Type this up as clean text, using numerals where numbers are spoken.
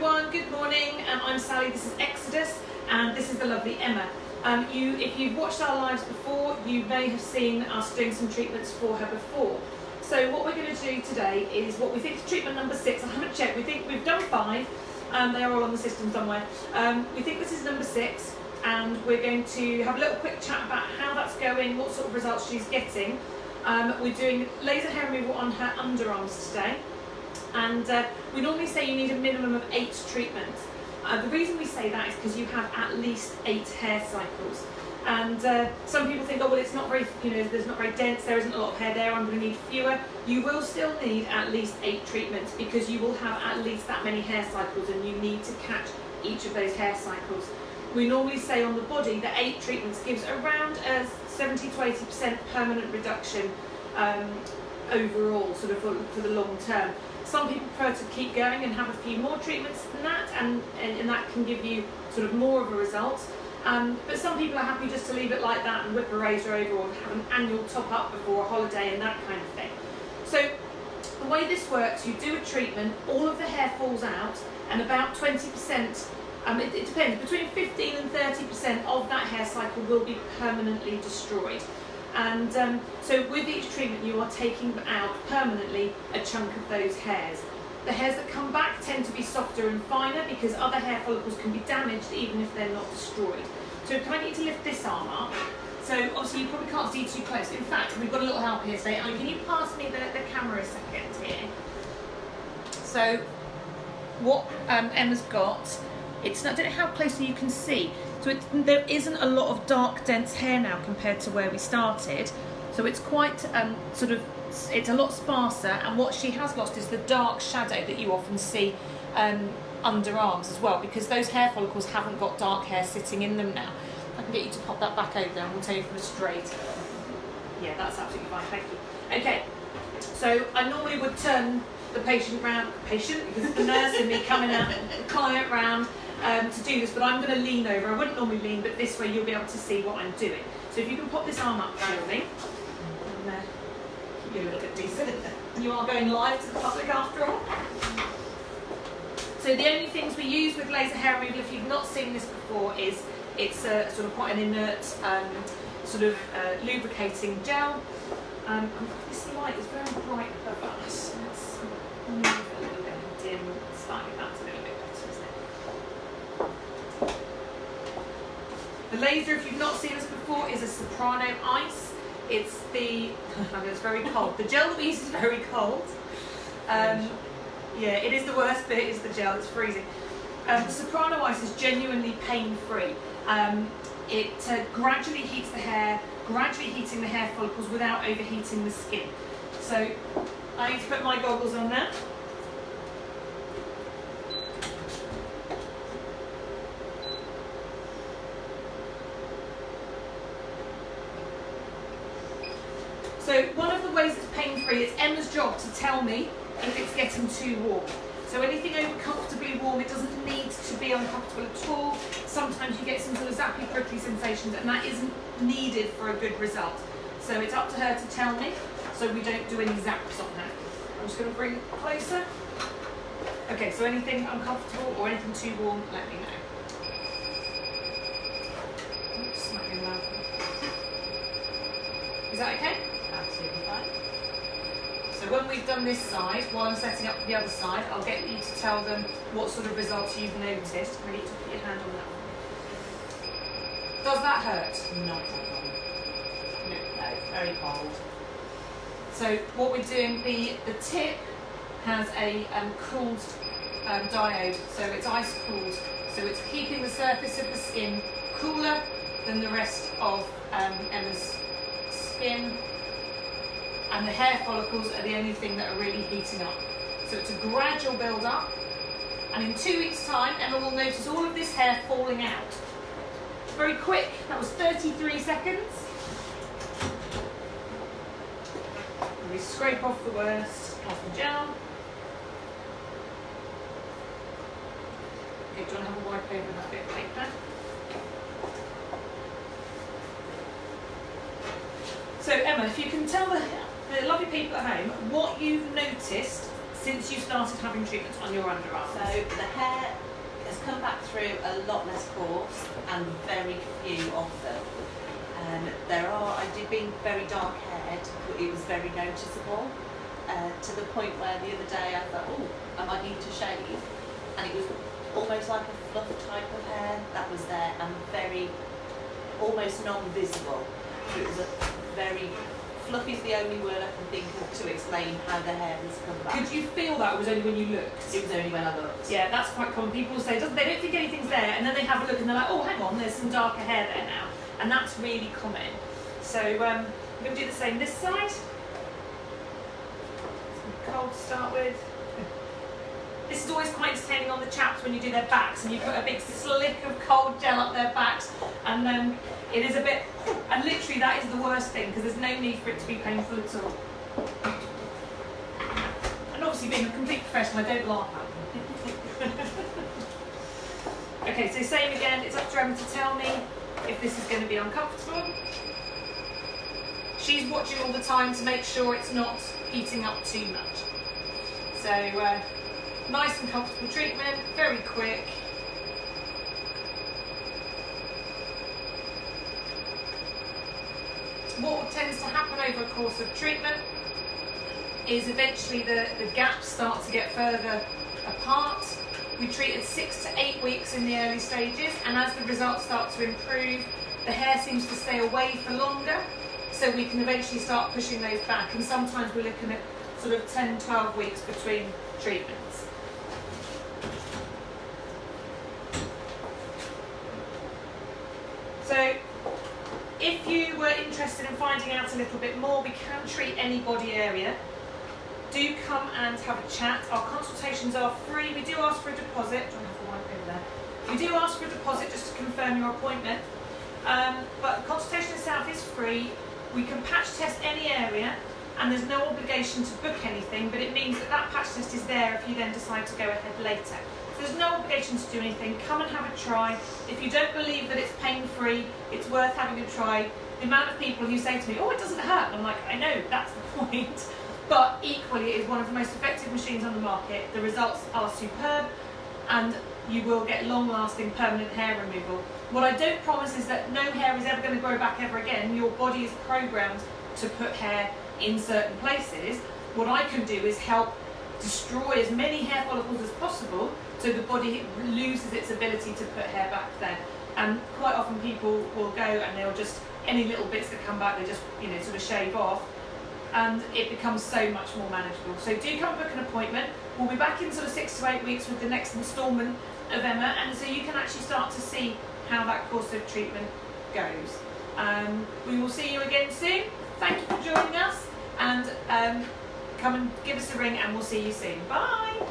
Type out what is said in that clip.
everyone, good morning. I'm Sally, this is Exodus, and this is the lovely Emma. If you've watched our lives before, you may have seen us doing some treatments for her before. So what we're going to do today is what we think is treatment number 6. I haven't checked, we think we've done 5, they're all on the system somewhere. We think this is number 6, and we're going to have a little quick chat about how that's going, what sort of results she's getting. We're doing laser hair removal on her underarms today. And we normally say you need a minimum of 8 treatments. The reason we say that is because you have at least 8 hair cycles. And some people think, oh well, it's not very, there's not very dense, there isn't a lot of hair there, I'm going to need fewer. You will still need at least 8 treatments because you will have at least that many hair cycles and you need to catch each of those hair cycles. We normally say on the body that 8 treatments gives around a 70 to 80% permanent reduction overall, sort of for the long term. Some people prefer to keep going and have a few more treatments than that, and that can give you sort of more of a result. But some people are happy just to leave it like that and whip a razor over or have an annual top up before a holiday and that kind of thing. So the way this works, you do a treatment, all of the hair falls out, and about 20%, it depends, between 15 and 30% of that hair cycle will be permanently destroyed. And so with each treatment you are taking out permanently a chunk of those hairs. The hairs that come back tend to be softer and finer because other hair follicles can be damaged even if they're not destroyed. So can I need to lift this arm up? So obviously you probably can't see too close. In fact, we've got a little help here today. Can you pass me the camera a second here? So what Emma's got, I don't know how closely you can see. So there isn't a lot of dark, dense hair now compared to where we started. So it's quite it's a lot sparser, and what she has lost is the dark shadow that you often see underarms as well, because those hair follicles haven't got dark hair sitting in them now. I can get you to pop that back over and we'll tell you from a straight. Yeah, that's absolutely fine, thank you. Okay, so I normally would turn the patient round, because it's the nurse in me coming out, the client round, to do this, but I'm going to lean over. I wouldn't normally lean, but this way you'll be able to see what I'm doing. So if you can pop this arm up for me, and keep you a little bit decent. You are going live to the public after all. So the only things we use with laser hair removal, if you've not seen this before, is it's sort of quite an inert, lubricating gel. This light is very bright above us. Let's move it a little bit and dim slightly. That's a little bit better, isn't it? The laser, if you've not seen this before, is a soprano ice. It's it's very cold. The gel that we use is very cold. Yeah, it is the worst bit, is the gel, it's freezing. The soprano ice is genuinely pain-free. It gradually heats the hair, gradually heating the hair follicles without overheating the skin. So I need to put my goggles on now. So one of the ways it's pain-free, it's Emma's job to tell me if it's getting too warm. So anything over comfortably warm, it doesn't need to be uncomfortable at all. Sometimes you get some sort of zappy, prickly sensations, and that isn't needed for a good result. So it's up to her to tell me, so we don't do any zaps on her. I'm just going to bring it closer. Okay, so anything uncomfortable or anything too warm, let me know. Oops, slightly loud. Is that okay? Absolutely fine. So when we've done this side, while I'm setting up for the other side, I'll get you to tell them what sort of results you've noticed. I need to put your hand on that one. Does that hurt? Not at all. No. No, it's very cold. So what we're doing, the tip has a cooled diode, so it's ice cooled. So it's keeping the surface of the skin cooler than the rest of Emma's skin. And the hair follicles are the only thing that are really heating up. So it's a gradual build up, and in 2 weeks' time, Emma will notice all of this hair falling out. Very quick, that was 33 seconds. We scrape off the worst off the gel. Okay, do you want to have a wipe over that bit of paper? So Emma, if you can tell the lovely people at home what you've noticed since you started having treatments on your underarms. So the hair through a lot less coarse and very few of them. I did being very dark haired, it was very noticeable, to the point where the other day I thought, oh, I might need to shave, and it was almost like a fluff type of hair that was there and very, almost non-visible. So it was a very, fluff is the only word I can think of to explain how the hair has come back. Could you feel that, or was it only when you looked? It was only when I looked. Yeah, that's quite common. People say they don't think anything's there, and then they have a look and they're like, oh, hang on, there's some darker hair there now. And that's really common. So we're going to do the same this side. Some cold to start with. This is always quite entertaining on the chaps when you do their backs and you put a big slick of cold gel up their backs, and then it is a bit, and literally that is the worst thing because there's no need for it to be painful at all. And obviously being a complete professional, I don't laugh at them. Okay, so same again, it's up to Emma to tell me if this is going to be uncomfortable. She's watching all the time to make sure it's not heating up too much. So nice and comfortable treatment, very quick. What tends to happen over a course of treatment is eventually the gaps start to get further apart. We treated 6 to 8 weeks in the early stages, and as the results start to improve, the hair seems to stay away for longer, so we can eventually start pushing those back, and sometimes we're looking at sort of 10-12 weeks between treatments. So if you were interested in finding out a little bit more, we can treat any body area. Do come and have a chat. Our consultations are free. We do ask for a deposit. Don't have the wipe over there. We do ask for a deposit just to confirm your appointment. But the consultation itself is free. We can patch test any area, and there's no obligation to book anything, but it means that that patch test is there if you then decide to go ahead later. So there's no obligation to do anything. Come and have a try. If you don't believe that it's pain-free, it's worth having a try. The amount of people who say to me, oh, it doesn't hurt, and I'm like, I know, that's the point. But equally, it is one of the most effective machines on the market. The results are superb, and you will get long-lasting permanent hair removal. What I don't promise is that no hair is ever going to grow back ever again. Your body is programmed to put hair in certain places. What I can do is help destroy as many hair follicles as possible so the body loses its ability to put hair back there. And quite often people will go and they'll just, any little bits that come back, they just, sort of shave off, and it becomes so much more manageable. So do come book an appointment. We'll be back in sort of 6 to 8 weeks with the next instalment of Emma, and so you can actually start to see how that course of treatment goes. We will see you again soon. Thank you for joining us, and come and give us a ring, and we'll see you soon. Bye.